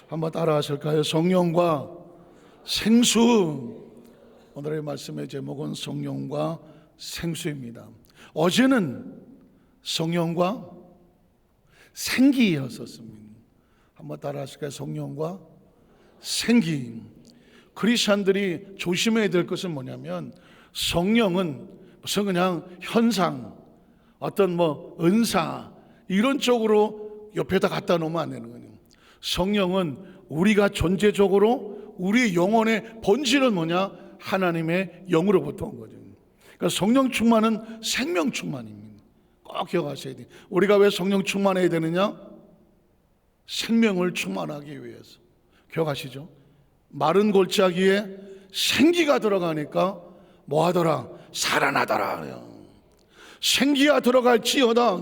한번 따라 하실까요? 성령과 생수. 오늘의 말씀의 제목은 성령과 생수입니다. 어제는 성령과 생기였었습니다. 한번 따라 하실까요? 성령과 생기. 크리스찬들이 조심해야 될 것은 뭐냐면, 성령은 무슨 그냥 현상, 어떤 은사 이런 쪽으로 옆에다 갖다 놓으면 안 되는 거예요. 성령은 우리가 존재적으로 우리의 영혼의 본질은 뭐냐? 하나님의 영으로부터 온 거죠. 그러니까 성령 충만은 생명 충만입니다. 꼭 기억하셔야 돼요. 우리가 왜 성령 충만해야 되느냐? 생명을 충만하기 위해서. 기억하시죠? 마른 골짜기에 생기가 들어가니까 뭐 하더라? 살아나더라. 생기가 들어갈지어다.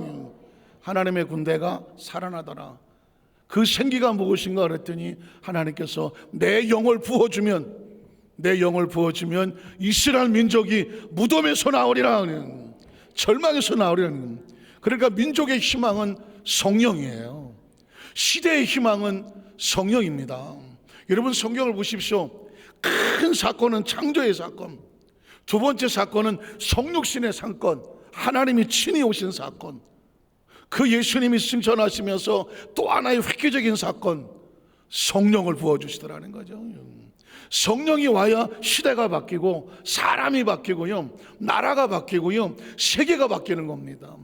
하나님의 군대가 살아나더라. 그 생기가 무엇인가 그랬더니 하나님께서 내 영을 부어주면 이스라엘 민족이 무덤에서 나오리라, 절망에서 나오리라. 그러니까 민족의 희망은 성령이에요. 시대의 희망은 성령입니다. 여러분, 성경을 보십시오. 큰 사건은 창조의 사건, 두 번째 사건은 성육신의 사건, 하나님이 친히 오신 사건, 그 예수님이 승천하시면서 또 하나의 획기적인 사건, 성령을 부어주시더라는 거죠. 성령이 와야 시대가 바뀌고 사람이 바뀌고요, 나라가 바뀌고요, 세계가 바뀌는 겁니다.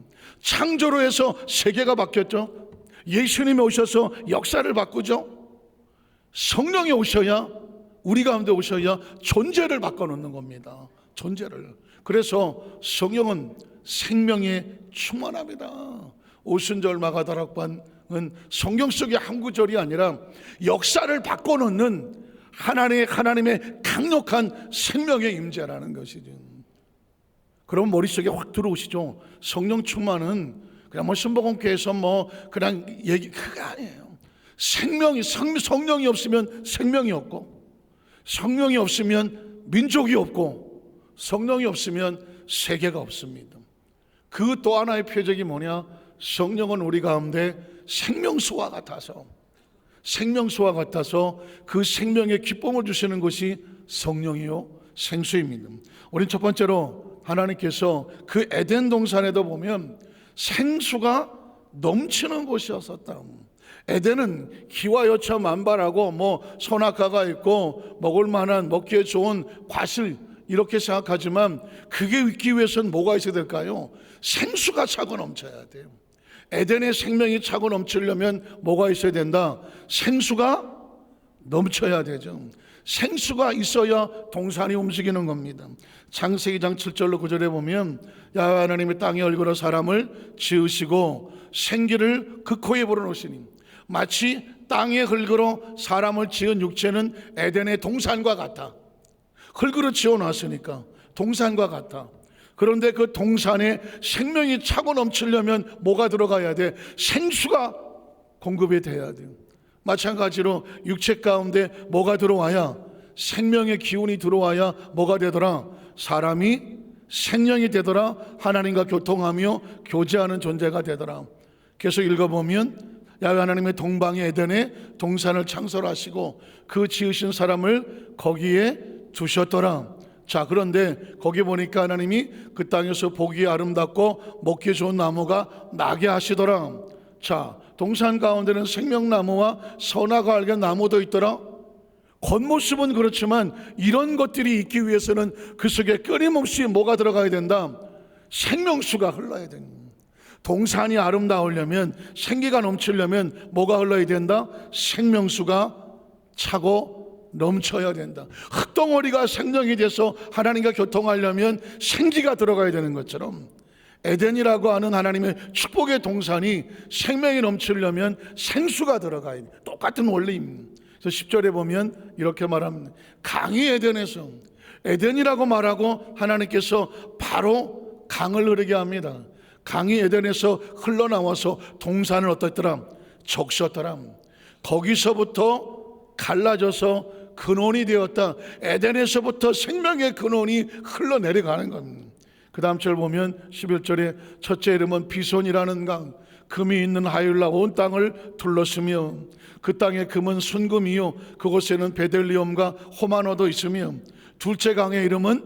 창조로 해서 세계가 바뀌었죠. 예수님이 오셔서 역사를 바꾸죠. 성령이 오셔야, 우리 가운데 오셔야 존재를 바꿔놓는 겁니다. 존재를. 그래서 성령은 생명에 충만합니다. 오순절 마가다락방은 성경 속의 한 구절이 아니라 역사를 바꿔놓는 하나님의 강력한 생명의 임재라는 것이죠. 그럼 머릿속에 확 들어오시죠. 성령 충만은 그냥 신복음교회에서 그냥 얘기, 그게 아니에요. 성령이 없으면 생명이 없고, 성령이 없으면 민족이 없고, 성령이 없으면 세계가 없습니다. 그 또 하나의 표적이 뭐냐? 성령은 우리 가운데 생명수와 같아서 그 생명의 기쁨을 주시는 것이 성령이요 생수입니다. 우리 첫 번째로 하나님께서 그 에덴 동산에도 보면 생수가 넘치는 곳이었었다. 에덴은 기와 여차 만발하고 선악과가 있고 먹을 만한, 먹기에 좋은 과실 이렇게 생각하지만, 그게 있기 위해서는 뭐가 있어야 될까요? 생수가 차고 넘쳐야 돼요. 에덴의 생명이 차고 넘치려면 뭐가 있어야 된다? 생수가 넘쳐야 되죠. 생수가 있어야 동산이 움직이는 겁니다. 창세기 2장 7절로 9절에 보면, 야훼 하나님이 땅에 얼굴로 사람을 지으시고 생기를 그 코에 불어넣으시니, 마치 땅에 흙으로 사람을 지은 육체는 에덴의 동산과 같아. 흙으로 지어놨으니까 동산과 같아. 그런데 그 동산에 생명이 차고 넘치려면 뭐가 들어가야 돼? 생수가 공급이 돼야 돼요. 마찬가지로 육체 가운데 뭐가 들어와야, 생명의 기운이 들어와야 뭐가 되더라? 사람이 생명이 되더라. 하나님과 교통하며 교제하는 존재가 되더라. 계속 읽어보면, 야훼 하나님의 동방의 에덴에 동산을 창설하시고 그 지으신 사람을 거기에 두셨더라. 자, 그런데 거기 보니까 하나님이 그 땅에서 보기에 아름답고 먹기 좋은 나무가 나게 하시더라. 자, 동산 가운데는 생명나무와 선악과 알게 나무도 있더라. 겉모습은 그렇지만 이런 것들이 있기 위해서는 그 속에 끊임없이 뭐가 들어가야 된다? 생명수가 흘러야 된다. 동산이 아름다우려면, 생기가 넘치려면 뭐가 흘러야 된다? 생명수가 차고 넘쳐야 된다. 흙덩어리가 생명이 돼서 하나님과 교통하려면 생기가 들어가야 되는 것처럼, 에덴이라고 하는 하나님의 축복의 동산이 생명이 넘치려면 생수가 들어가야 돼. 똑같은 원리입니다. 그래서 10절에 보면 이렇게 말합니다. 강이 에덴에서, 에덴이라고 말하고 하나님께서 바로 강을 흐르게 합니다. 강이 에덴에서 흘러나와서 동산을 어떻더라? 적셨더라. 거기서부터 갈라져서 근원이 되었다. 에덴에서부터 생명의 근원이 흘러내려가는 겁니다. 그 다음 절 보면 11절에 첫째 이름은 비손이라는 강, 금이 있는 하율라 온 땅을 둘렀으며 그 땅의 금은 순금이요 그곳에는 베들리엄과 호마노도 있으며 둘째 강의 이름은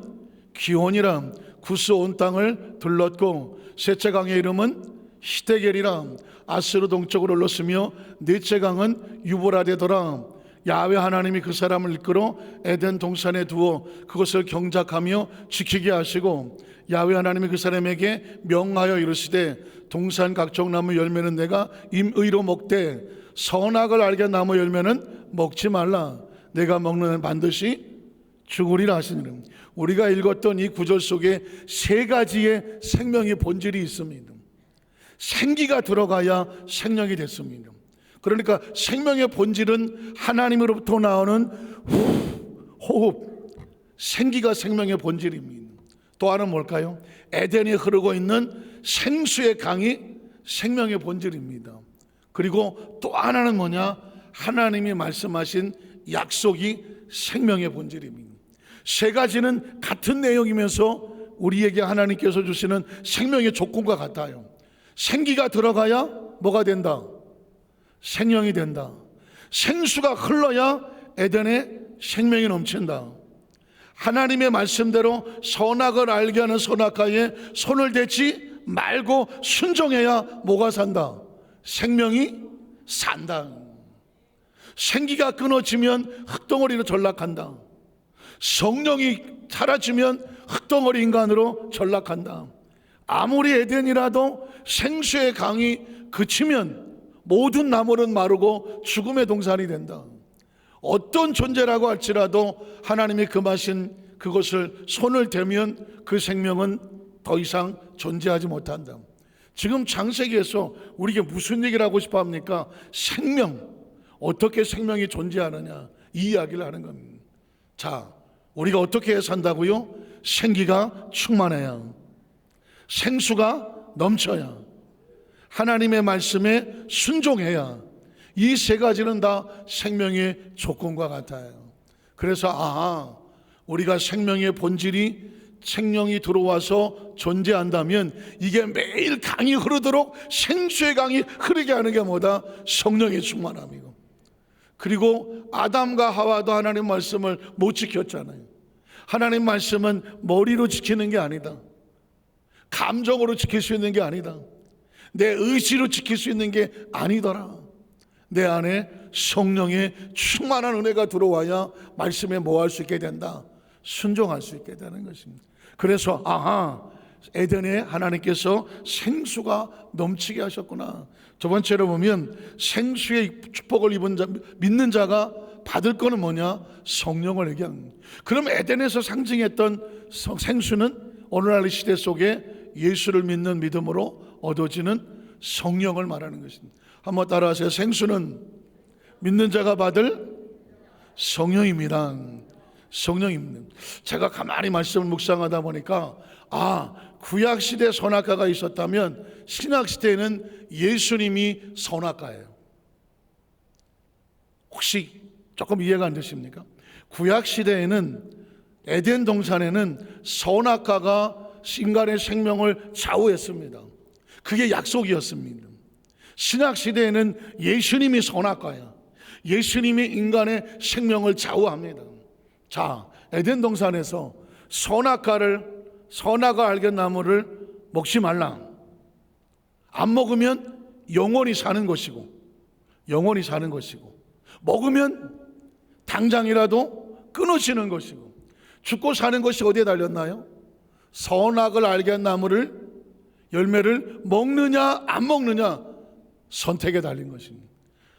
기온이라 구스 온 땅을 둘렀고 셋째 강의 이름은 히데겔이라 아스르 동쪽으로 흘렀으며 넷째 강은 유브라데더라. 야훼 하나님이 그 사람을 이끌어 에덴 동산에 두어 그것을 경작하며 지키게 하시고 야훼 하나님이 그 사람에게 명하여 이르시되 동산 각종 나무 열매는 내가 임의로 먹되 선악을 알게 하는 나무 열매는 먹지 말라. 내가 먹는 반드시 죽으리라 하시니라. 우리가 읽었던 이 구절 속에 세 가지의 생명의 본질이 있습니다. 생기가 들어가야 생명이 됐습니다. 그러니까 생명의 본질은 하나님으로부터 나오는 호흡, 생기가 생명의 본질입니다. 또 하나는 뭘까요? 에덴에 흐르고 있는 생수의 강이 생명의 본질입니다. 그리고 또 하나는 뭐냐? 하나님이 말씀하신 약속이 생명의 본질입니다. 세 가지는 같은 내용이면서 우리에게 하나님께서 주시는 생명의 조건과 같아요. 생기가 들어가야 뭐가 된다? 생명이 된다. 생수가 흘러야 에덴에 생명이 넘친다. 하나님의 말씀대로 선악을 알게 하는 선악과에 손을 대지 말고 순종해야 뭐가 산다? 생명이 산다. 생기가 끊어지면 흙덩어리로 전락한다. 성령이 사라지면 흙덩어리 인간으로 전락한다. 아무리 에덴이라도 생수의 강이 그치면 모든 나무는 마르고 죽음의 동산이 된다. 어떤 존재라고 할지라도 하나님이 금하신 그것을 손을 대면 그 생명은 더 이상 존재하지 못한다. 지금 창세기에서 우리에게 무슨 얘기를 하고 싶어 합니까? 생명, 어떻게 생명이 존재하느냐, 이 이야기를 하는 겁니다. 자, 우리가 어떻게 산다고요? 생기가 충만해야, 생수가 넘쳐야, 하나님의 말씀에 순종해야, 이 세 가지는 다 생명의 조건과 같아요. 그래서 우리가 생명의 본질이 생명이 들어와서 존재한다면 이게 매일 강이 흐르도록 생수의 강이 흐르게 하는 게 뭐다? 성령의 충만함이고. 그리고 아담과 하와도 하나님 말씀을 못 지켰잖아요. 하나님 말씀은 머리로 지키는 게 아니다. 감정으로 지킬 수 있는 게 아니다. 내 의지로 지킬 수 있는 게 아니더라. 내 안에 성령의 충만한 은혜가 들어와야 말씀에 뭐 할 수 있게 된다? 순종할 수 있게 되는 것입니다. 그래서 에덴에 하나님께서 생수가 넘치게 하셨구나. 두 번째로 보면 생수의 축복을 입은 자, 믿는 자가 받을 거는 뭐냐? 성령을 얘기합니다. 그럼 에덴에서 상징했던 생수는 오늘날 시대 속에 예수를 믿는 믿음으로 얻어지는 성령을 말하는 것입니다. 한번 따라하세요. 생수는 믿는 자가 받을 성령입니다. 성령입니다. 제가 가만히 말씀을 묵상하다 보니까 구약시대 선악과가 있었다면 신약시대에는 예수님이 선악과예요. 혹시 조금 이해가 안 되십니까? 구약시대에는 에덴 동산에는 선악과가 인간의 생명을 좌우했습니다. 그게 약속이었습니다. 신약시대에는 예수님이 선악과야. 예수님이 인간의 생명을 좌우합니다. 자, 에덴 동산에서 선악을 알게 나무를 먹지 말라. 안 먹으면 영원히 사는 것이고, 영원히 사는 것이고, 먹으면 당장이라도 끊어지는 것이고, 죽고 사는 것이 어디에 달렸나요? 선악을 알게 한 나무를 열매를 먹느냐 안 먹느냐 선택에 달린 것입니다.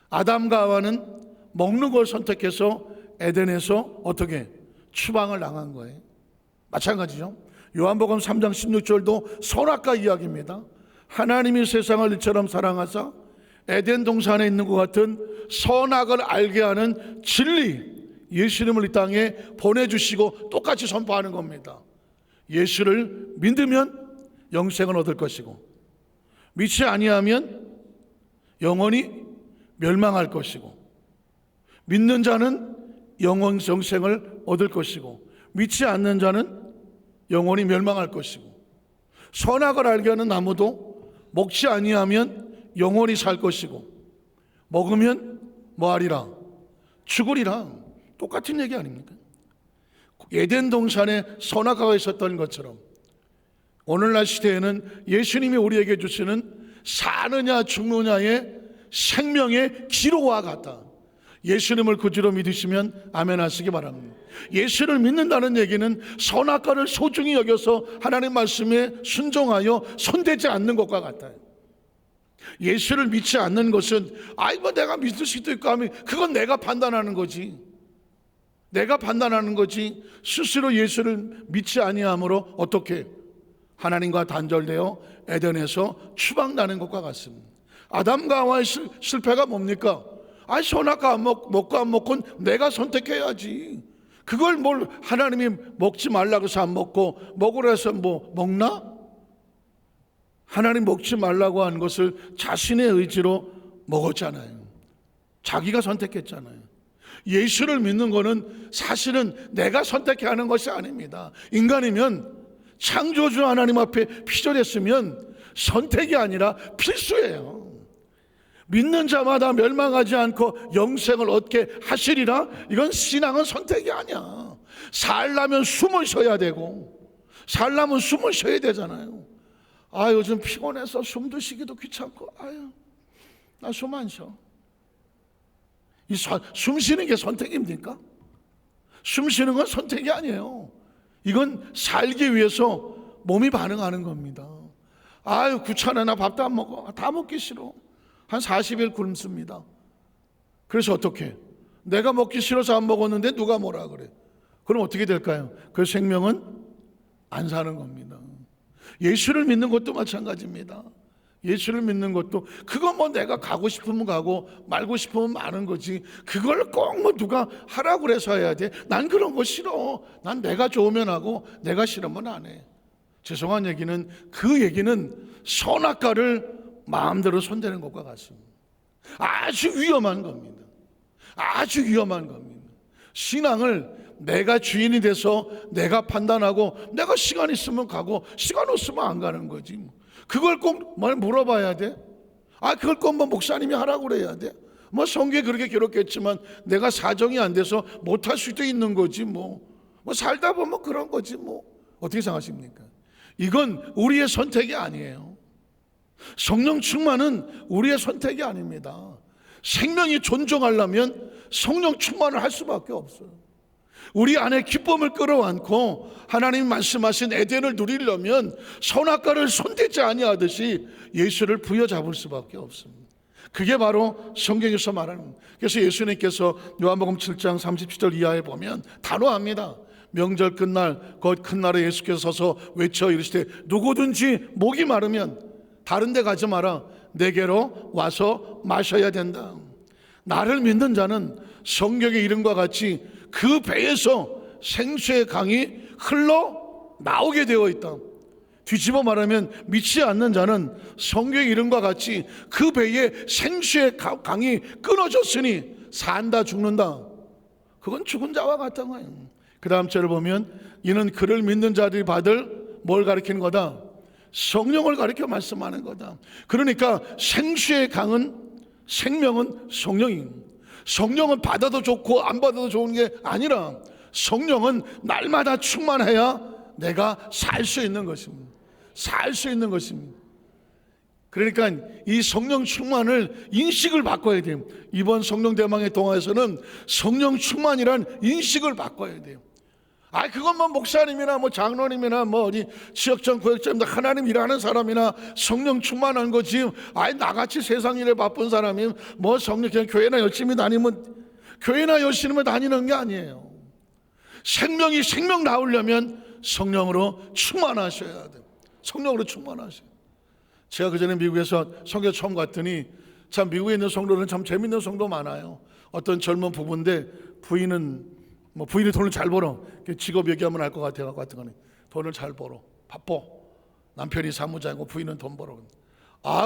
아담과 하와는 먹는 걸 선택해서 에덴에서 어떻게 추방을 당한 거예요. 마찬가지죠. 요한복음 3장 16절도 선악과 이야기입니다. 하나님이 세상을 이처럼 사랑하사 에덴 동산에 있는 것 같은 선악을 알게 하는 진리, 예수님을 이 땅에 보내주시고 똑같이 선포하는 겁니다. 예수를 믿으면 영생을 얻을 것이고, 믿지 아니하면 영원히 멸망할 것이고, 믿는 자는 영생을 얻을 것이고, 믿지 않는 자는 영원히 멸망할 것이고, 선악을 알게 하는 나무도 먹지 아니하면 영원히 살 것이고 먹으면 뭐하리라? 죽으리라. 똑같은 얘기 아닙니까? 에덴 동산에 선악과가 있었던 것처럼 오늘날 시대에는 예수님이 우리에게 주시는 사느냐 죽느냐의 생명의 기로와 같다. 예수님을 구주로 믿으시면 아멘 하시기 바랍니다. 예수를 믿는다는 얘기는 선악과를 소중히 여겨서 하나님 말씀에 순종하여 손대지 않는 것과 같아요. 예수를 믿지 않는 것은 뭐 내가 믿을 수도 있고 하면 그건 내가 판단하는 거지. 내가 판단하는 거지. 스스로 예수를 믿지 아니함으로 어떻게 하나님과 단절되어 에덴에서 추방나는 것과 같습니다. 아담과 하와의 실패가 뭡니까? 선악과 먹고 안 먹고는 내가 선택해야지. 그걸 뭘 하나님이 먹지 말라고 해서 안 먹고 먹으라 해서 뭐 먹나? 하나님 먹지 말라고 한 것을 자신의 의지로 먹었잖아요. 자기가 선택했잖아요. 예수를 믿는 것은 사실은 내가 선택해야 하는 것이 아닙니다. 인간이면 창조주 하나님 앞에 피조됐으면 선택이 아니라 필수예요. 믿는 자마다 멸망하지 않고 영생을 얻게 하시리라. 이건 신앙은 선택이 아니야. 살려면 숨을 쉬어야 되고 살려면 숨을 쉬어야 되잖아요. 요즘 피곤해서 숨도 쉬기도 귀찮고 나 숨 안 쉬어. 숨 쉬는 게 선택입니까? 숨 쉬는 건 선택이 아니에요. 이건 살기 위해서 몸이 반응하는 겁니다. 귀찮아. 나 밥도 안 먹어. 다 먹기 싫어. 한 40일 굶습니다. 그래서 어떻게? 내가 먹기 싫어서 안 먹었는데 누가 뭐라 그래? 그럼 어떻게 될까요? 그 생명은 안 사는 겁니다. 예수를 믿는 것도 마찬가지입니다. 예수를 믿는 것도 그건 뭐 내가 가고 싶으면 가고 말고 싶으면 마는 거지. 그걸 꼭 뭐 누가 하라고 그래서 해야 돼? 난 그런 거 싫어. 난 내가 좋으면 하고 내가 싫으면 안 해. 죄송한 얘기는 그 얘기는 선악과를 마음대로 손대는 것과 같습니다. 아주 위험한 겁니다. 아주 위험한 겁니다. 신앙을 내가 주인이 돼서 내가 판단하고 내가 시간 있으면 가고 시간 없으면 안 가는 거지. 그걸 꼭 물어봐야 돼? 그걸 꼭 목사님이 하라고 그래야 돼? 성경에 그렇게 기록했지만 내가 사정이 안 돼서 못할 수도 있는 거지 뭐 살다 보면 그런 거지 어떻게 생각하십니까? 이건 우리의 선택이 아니에요. 성령 충만은 우리의 선택이 아닙니다. 생명이 존중하려면 성령 충만을 할 수밖에 없어요. 우리 안에 기쁨을 끌어안고 하나님 말씀하신 에덴을 누리려면 선악과를 손대지 아니하듯이 예수를 부여잡을 수밖에 없습니다. 그게 바로 성경에서 말하는. 그래서 예수님께서 요한복음 7장 37절 이하에 보면 단호합니다. 명절 끝날 곧 큰 날에 예수께서 서서 외쳐 이르시되 누구든지 목이 마르면 다른 데 가지 마라. 내게로 와서 마셔야 된다. 나를 믿는 자는 성경의 이름과 같이 그 배에서 생수의 강이 흘러 나오게 되어 있다. 뒤집어 말하면 믿지 않는 자는 성경의 이름과 같이 그 배에 생수의 강이 끊어졌으니 산다 죽는다. 그건 죽은 자와 같은 거예요. 그 다음 절을 보면 이는 그를 믿는 자들이 받을 뭘 가리키는 거다? 성령을 가리켜 말씀하는 거다. 그러니까 생수의 강은 생명은 성령입니다. 성령은 받아도 좋고 안 받아도 좋은 게 아니라 성령은 날마다 충만해야 내가 살 수 있는 것입니다. 살 수 있는 것입니다. 그러니까 이 성령 충만을 인식을 바꿔야 돼요. 이번 성령 대망의 동화에서는 성령 충만이란 인식을 바꿔야 돼요. 그건 목사님이나 장로님이나 어디 지역장 구역장이나 하나님 일하는 사람이나 성령 충만한 거지. 나같이 세상 일에 바쁜 사람이 성령 그냥 교회나 열심히 다니면 교회나 열심히 다니는 게 아니에요. 생명 나오려면 성령으로 충만하셔야 돼요. 성령으로 충만하셔요. 제가 그전에 미국에서 성교 처음 갔더니 참 미국에 있는 성도는 참 재밌는 성도 많아요. 어떤 젊은 부부인데 부인이 돈을 잘 벌어. 직업 얘기하면 알 것 같아요. 같은 거는 돈을 잘 벌어. 바빠. 남편이 사무장이고 부인은 돈 벌어.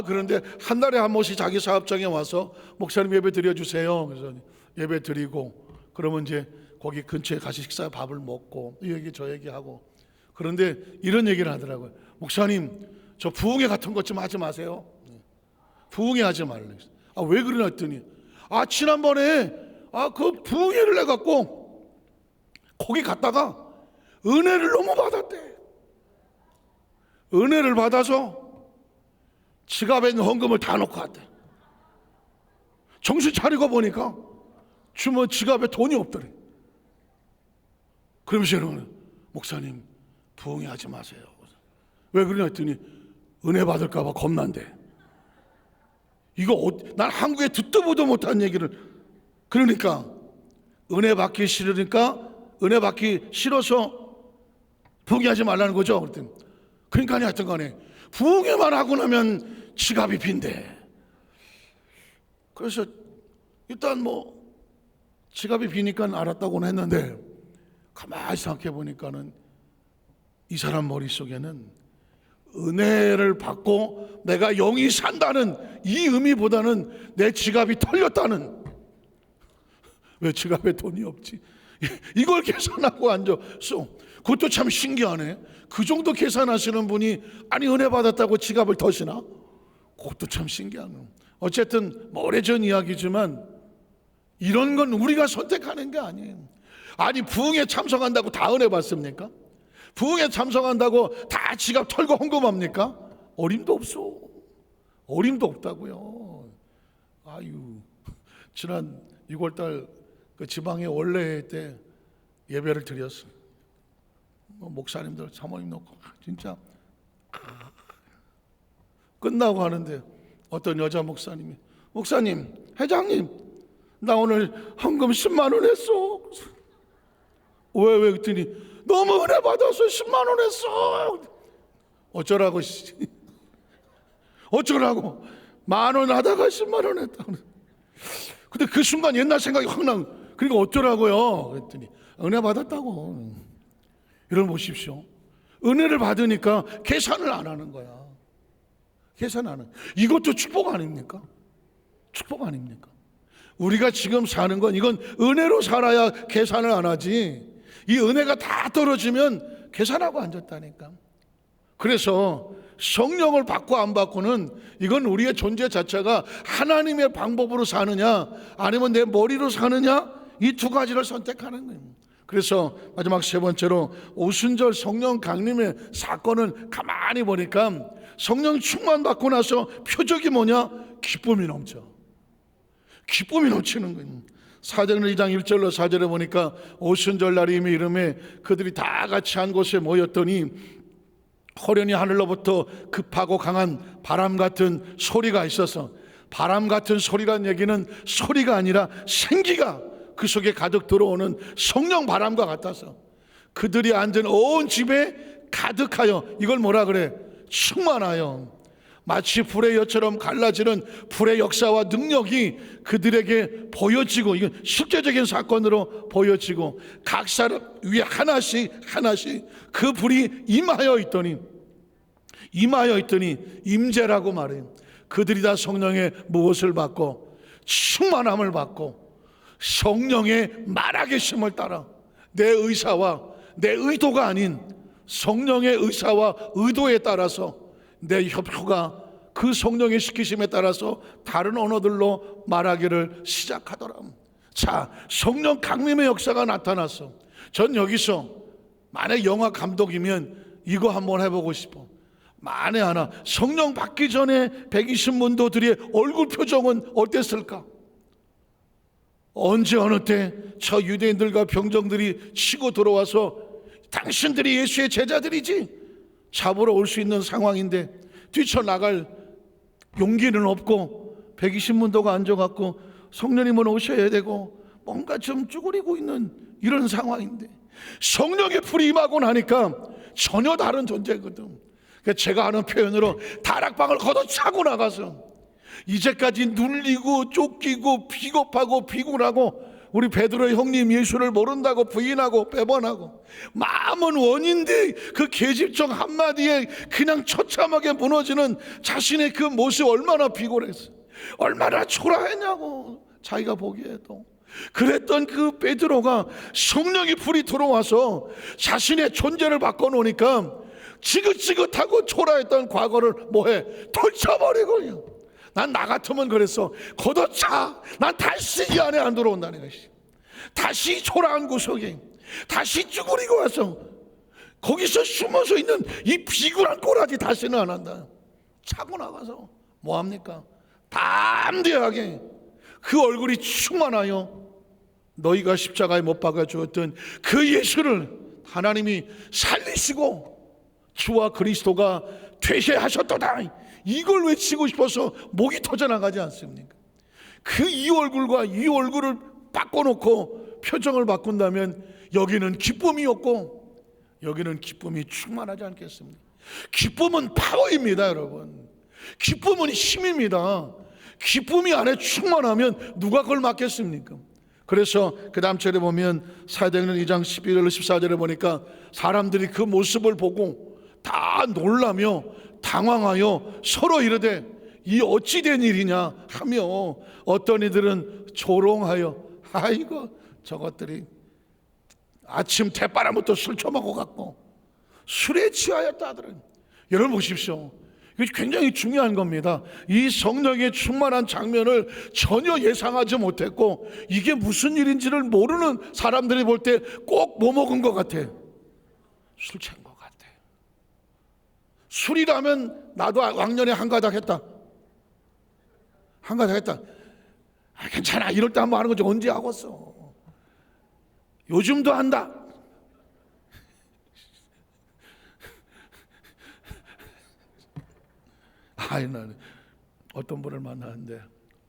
그런데 한 달에 한 번씩 자기 사업장에 와서 목사님 예배 드려주세요. 그래서 예배 드리고 그러면 이제 거기 근처에 가서 식사 밥을 먹고 이 얘기 저 얘기하고. 그런데 이런 얘기를 하더라고요. 목사님 저 부흥회 같은 것 좀 하지 마세요. 부흥회하지 말라. 왜 그러나 했더니 지난번에 그 부흥회를 해갖고 거기 갔다가 은혜를 너무 받았대. 은혜를 받아서 지갑에 있는 헌금을 다 놓고 왔대. 정신 차리고 보니까 주머 지갑에 돈이 없더래. 그러면서 이러면 목사님 부흥회 하지 마세요. 왜 그러냐 했더니 은혜 받을까 봐 겁난대. 이거 난 한국에 듣도 보도 못한 얘기를. 그러니까 은혜 받기 싫어서 부흥회 하지 말라는 거죠. 그랬더니 그러니까 하여튼 간에 부흥회만 하고 나면 지갑이 빈대. 그래서 일단 지갑이 비니까 알았다고는 했는데 가만히 생각해 보니까는 이 사람 머릿속에는 은혜를 받고 내가 영이 산다는 이 의미보다는 내 지갑이 털렸다는, 왜 지갑에 돈이 없지? 이걸 계산하고 앉았어. 그것도 참 신기하네. 그 정도 계산하시는 분이 은혜 받았다고 지갑을 터시나? 그것도 참 신기하네. 어쨌든 오래전 이야기지만 이런 건 우리가 선택하는 게 아니에요. 부흥에 참석한다고 다 은혜 받습니까? 부흥에 참석한다고 다 지갑 털고 헌금합니까? 어림도 없어. 어림도 없다고요. 지난 6월달 그 지방의 원래 때 예배를 드렸어. 목사님들 사모님 놓고 진짜 끝나고 하는데 어떤 여자 목사님이, 목사님, 회장님, 나 오늘 헌금 10만 원 했어. 왜 그랬더니 너무 은혜 받아서 10만 원 했어. 어쩌라고 어쩌라고 10,000원 하다가 10만 원 했다. 근데 그 순간 옛날 생각이 확 나. 그러니까 어쩌라고요? 그랬더니 은혜 받았다고. 여러분 보십시오. 은혜를 받으니까 계산을 안 하는 거야. 계산 안 하는. 이것도 축복 아닙니까? 축복 아닙니까? 우리가 지금 사는 건 이건 은혜로 살아야 계산을 안 하지. 이 은혜가 다 떨어지면 계산하고 앉았다니까. 그래서 성령을 받고 안 받고는 이건 우리의 존재 자체가 하나님의 방법으로 사느냐 아니면 내 머리로 사느냐, 이 두 가지를 선택하는 거예요. 그래서 마지막 세 번째로 오순절 성령 강림의 사건을 가만히 보니까 성령 충만 받고 나서 표적이 뭐냐? 기쁨이 넘쳐. 기쁨이 넘치는 거예요. 사도행전 2장 1절로 4절에 보니까 오순절 날이 이미 이름에 그들이 다 같이 한 곳에 모였더니 호련히 하늘로부터 급하고 강한 바람 같은 소리가 있어서, 바람 같은 소리란 얘기는 소리가 아니라 생기가 그 속에 가득 들어오는 성령 바람과 같아서 그들이 앉은 온 집에 가득하여, 이걸 뭐라 그래? 충만하여 마치 불의 여처럼 갈라지는 불의 역사와 능력이 그들에게 보여지고, 이건 실제적인 사건으로 보여지고 각 사람 위에 하나씩 그 불이 임하여 있더니 임재라고 말해요. 그들이 다 성령의 무엇을 받고 충만함을 받고 성령의 말하계심을 따라 내 의사와 내 의도가 아닌 성령의 의사와 의도에 따라서 내 혀가 그 성령의 시키심에 따라서 다른 언어들로 말하기를 시작하더라. 자, 성령 강림의 역사가 나타났어. 전 여기서 만약 영화 감독이면 이거 한번 해보고 싶어. 만에 하나 성령 받기 전에 120문도들의 얼굴 표정은 어땠을까? 언제 어느 때 저 유대인들과 병정들이 치고 들어와서 당신들이 예수의 제자들이지 잡으러 올 수 있는 상황인데 뛰쳐나갈 용기는 없고 120문도가 앉아갖고 성령님은 오셔야 되고 뭔가 좀 쭈그리고 있는 이런 상황인데 성령의 불이 임하고 나니까 전혀 다른 존재거든. 제가 하는 표현으로 다락방을 걷어차고 나가서 이제까지 눌리고 쫓기고 비겁하고 비굴하고 우리 베드로의 형님 예수를 모른다고 부인하고 배반하고 마음은 원인데 그 계집종 한마디에 그냥 처참하게 무너지는 자신의 그 모습 얼마나 비굴했어, 얼마나 초라했냐고 자기가 보기에도. 그랬던 그 베드로가 성령의 불이 들어와서 자신의 존재를 바꿔놓으니까 지긋지긋하고 초라했던 과거를 뭐해? 털쳐버리고 난 나 같으면 그랬어. 걷어차. 난 다시 이 안에 안 들어온다는 것이. 다시 초라한 구석에 다시 쭈그리고 와서 거기서 숨어서 있는 이 비굴한 꼬라지 다시는 안 한다. 차고 나가서 뭐합니까? 담대하게 그 얼굴이 충만하여 너희가 십자가에 못 박아 주었던 그 예수를 하나님이 살리시고 주와 그리스도가 되게 하셨도다, 이걸 외치고 싶어서 목이 터져나가지 않습니까? 그 이 얼굴과 이 얼굴을 바꿔놓고 표정을 바꾼다면 여기는 기쁨이 없고 여기는 기쁨이 충만하지 않겠습니까? 기쁨은 파워입니다, 여러분. 기쁨은 힘입니다. 기쁨이 안에 충만하면 누가 그걸 막겠습니까? 그래서 그 다음 절에 보면 사도행전 2장 11절 14절에 보니까 사람들이 그 모습을 보고 다 놀라며 당황하여 서로 이르되 이 어찌 된 일이냐 하며 어떤 이들은 조롱하여 아이고 저것들이 아침 대바람부터 술 처먹어 갖고 술에 취하였다 하더라고요. 여러분 보십시오. 이게 굉장히 중요한 겁니다. 이 성령의 충만한 장면을 전혀 예상하지 못했고 이게 무슨 일인지를 모르는 사람들이 볼 때 꼭 뭐 먹은 것 같아? 술 취한 것 같아. 술이라면 나도 왕년에 한 가닥 했다. 한 가닥 했다. 아, 괜찮아. 이럴 때 한번 하는 거지. 언제 하겠어. 요즘도 한다. 나는 어떤 분을 만나는데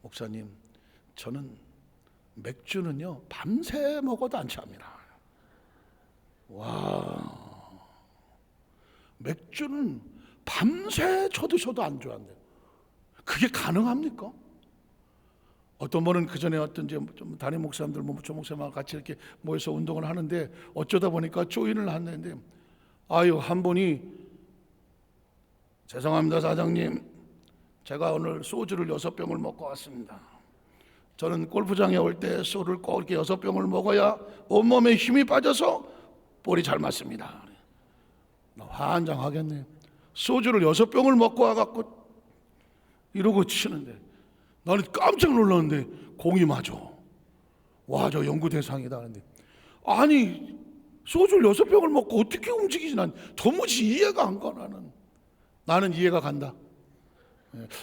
목사님 저는 맥주는요 밤새 먹어도 안 취합니다. 와, 맥주는 밤새 쳐드셔도 안 좋아한대. 그게 가능합니까? 어떤 분은 그 전에 어떤 좀 담임 목사님들 목사님하고 같이 이렇게 모여서 운동을 하는데 어쩌다 보니까 조인을 했는데 아유 한 분이 죄송합니다 사장님, 제가 오늘 소주를 6병을 먹고 왔습니다. 저는 골프장에 올 때 소를 꼭 이렇게 6병을 먹어야 온몸에 힘이 빠져서 볼이 잘 맞습니다. 환장하겠네. 소주를 6병을 먹고 와갖고 이러고 치는데 나는 깜짝 놀랐는데 공이 맞아. 와, 저 연구 대상이다 하는데 아니 소주를 6병을 먹고 어떻게 움직이지? 난 도무지 이해가 안 가. 나는 이해가 간다.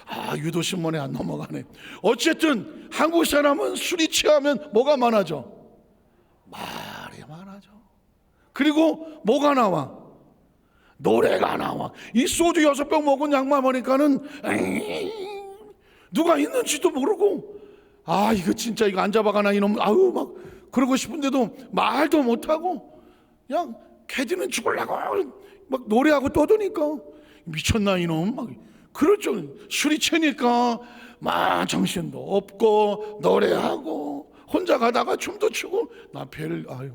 아, 유도신문에 안 넘어가네. 어쨌든 한국 사람은 술이 취하면 뭐가 많아져? 말이 많아져. 그리고 뭐가 나와? 노래가 나와. 이 소주 6병 먹은 양만 보니까는 누가 있는지도 모르고 아 이거 진짜 이거 안 잡아가나 이놈 아우 막 그러고 싶은데도 말도 못하고 그냥 캐디는 죽으려고 막 노래하고 떠드니까 미쳤나 이놈 막 그렇죠. 술이 취니까 막 정신도 없고 노래하고 혼자 가다가 춤도 추고 나 별 아유.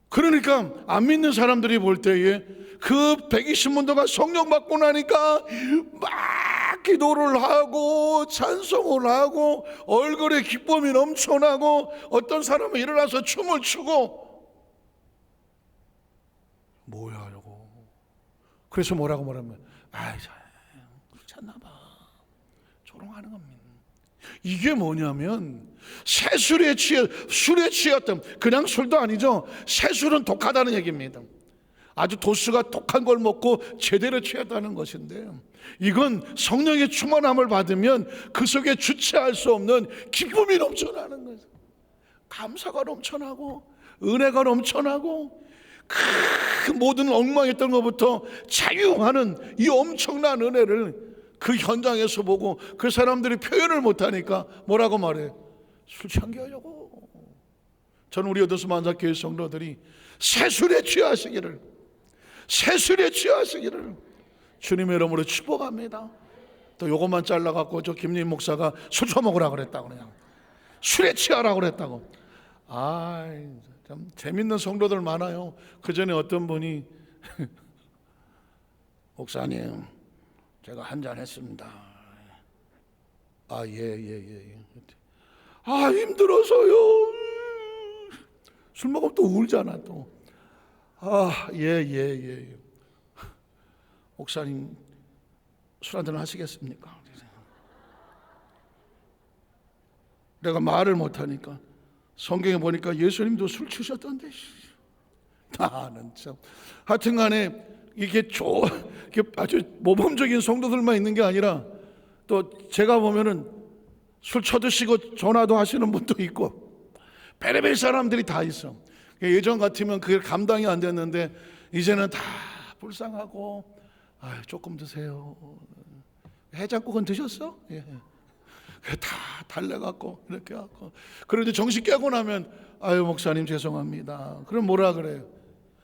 그러니까 안 믿는 사람들이 볼 때에 그 120문도가 성령 받고 나니까 막 기도를 하고 찬송을 하고 얼굴에 기쁨이 넘쳐나고 어떤 사람은 일어나서 춤을 추고 뭐야 이거. 그래서 뭐라고 말하면 아이 그렇잖나봐 조롱하는 겁니다. 이게 뭐냐면 술에 취했던 그냥 술도 아니죠. 새술은 독하다는 얘기입니다. 아주 도수가 독한 걸 먹고 제대로 취했다는 것인데 이건 성령의 충만함을 받으면 그 속에 주체할 수 없는 기쁨이 넘쳐나는 거죠. 감사가 넘쳐나고 은혜가 넘쳐나고 그 모든 엉망했던 것부터 자유하는 이 엄청난 은혜를 그 현장에서 보고 그 사람들이 표현을 못하니까 뭐라고 말해? 술 취한 게 하려고. 저는 우리 어도스 만사교회 성도들이 새술에 취하시기를 주님의 이름으로 축복합니다. 또 요것만 잘라갖고 저 김림 목사가 술 처먹으라고 그랬다고 그냥 술에 취하라고 그랬다고. 참 재밌는 성도들 많아요. 그 전에 어떤 분이 목사님 제가 한잔 했습니다. 예. 힘들어서요. 술 먹으면 또 울잖아 또. 예. 목사님 술 한잔 하시겠습니까? 내가 말을 못하니까 성경에 보니까 예수님도 술 취셨던데. 나는 참 하여튼간에 이게 아주 모범적인 성도들만 있는 게 아니라 또 제가 보면은 술 쳐드시고 전화도 하시는 분도 있고 별의별 사람들이 다 있어. 예전 같으면 그게 감당이 안 됐는데 이제는 다 불쌍하고 조금 드세요. 해장국은 드셨어? 예. 다 달래갖고 이렇게 하고 그런데 정신 깨고 나면 목사님 죄송합니다. 그럼 뭐라 그래요?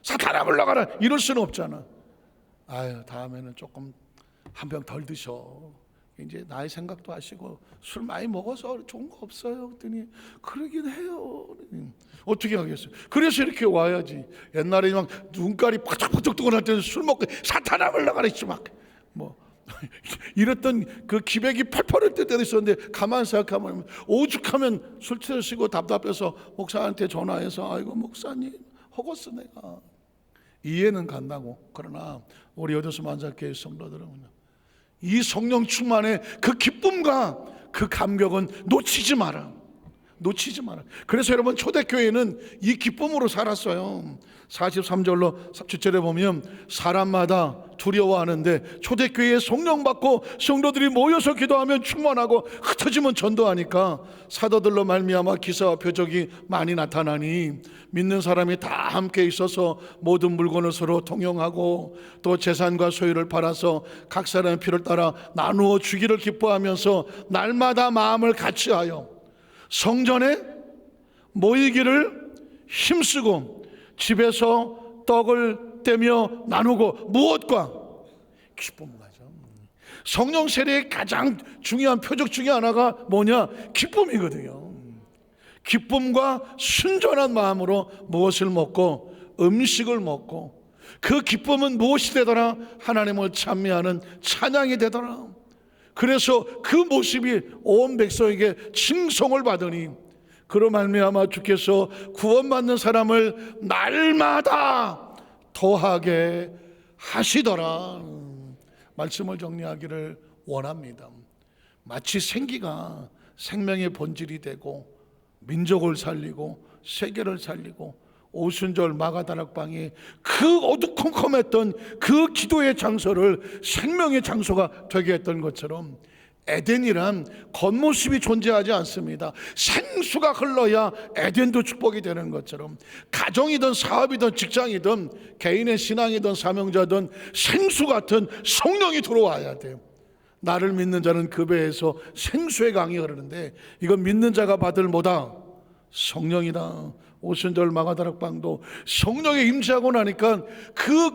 사탄아 물러가라 이럴 수는 없잖아. 다음에는 조금 한 병 덜 드셔. 이제 나의 생각도 하시고 술 많이 먹어서 좋은 거 없어요. 그랬더니 그러긴 해요. 어떻게 하겠어요? 그래서 이렇게 와야지. 옛날에 막 눈깔이 팍팍팍 뜨고 날 때는 술 먹고 사탄아 물러가라 막 뭐 이랬던 그 기백이 펄펄할 때도 있었는데 가만 생각하면 오죽하면 술 취하시고 답답해서 목사한테 전화해서 아이고 목사님 허겄어 내가 이해는 간다고. 그러나 우리 여도수 만삭교회 성도들은 이 성령 충만의 그 기쁨과 그 감격은 놓치지 마라. 그래서 여러분 초대교회는 이 기쁨으로 살았어요. 43절로 17절에 보면 사람마다 두려워하는데 초대교회에 성령 받고 성도들이 모여서 기도하면 충만하고 흩어지면 전도하니까 사도들로 말미암아 기사와 표적이 많이 나타나니 믿는 사람이 다 함께 있어서 모든 물건을 서로 통용하고 또 재산과 소유를 팔아서 각 사람의 필요를 따라 나누어 주기를 기뻐하면서 날마다 마음을 같이하여 성전에 모이기를 힘쓰고 집에서 떡을 떼며 나누고 무엇과 기쁨과죠. 성령 세례의 가장 중요한 표적 중에 하나가 뭐냐? 기쁨이거든요. 기쁨과 순전한 마음으로 무엇을 먹고 음식을 먹고 그 기쁨은 무엇이 되더라? 하나님을 찬미하는 찬양이 되더라. 그래서 그 모습이 온 백성에게 칭송을 받으니 그로 말미암아 주께서 구원받는 사람을 날마다 더하게 하시더라. 말씀을 정리하기를 원합니다. 마치 생기가 생명의 본질이 되고 민족을 살리고 세계를 살리고 오순절 마가다락방이 그 어두컴컴했던 그 기도의 장소를 생명의 장소가 되게 했던 것처럼 에덴이란 겉모습이 존재하지 않습니다. 생수가 흘러야 에덴도 축복이 되는 것처럼 가정이든 사업이든 직장이든 개인의 신앙이든 사명자든 생수 같은 성령이 들어와야 돼요. 나를 믿는 자는 그 배에서 생수의 강이 흐르는데 이건 믿는 자가 받을 뭐다? 성령이다. 오순절 마가다락방도 성령에 임재하고 나니까 그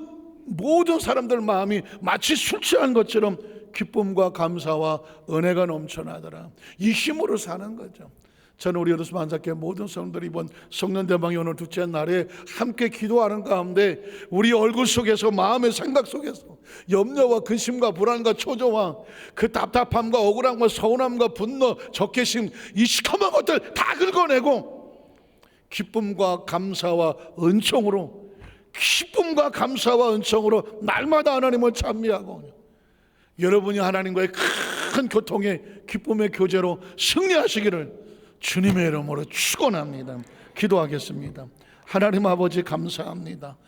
모든 사람들 마음이 마치 술 취한 것처럼 기쁨과 감사와 은혜가 넘쳐나더라. 이 힘으로 사는 거죠. 저는 우리 여도수 만삭교회 모든 성도들이 이번 성년대방이 오늘 둘째 날에 함께 기도하는 가운데 우리 얼굴 속에서 마음의 생각 속에서 염려와 근심과 불안과 초조와 그 답답함과 억울함과 서운함과 분노 적개심 이 시커먼 것들 다 긁어내고 기쁨과 감사와 은총으로 날마다 하나님을 찬미하고 여러분이 하나님과의 큰 교통의 기쁨의 교제로 승리하시기를 주님의 이름으로 축원합니다. 기도하겠습니다. 하나님 아버지 감사합니다.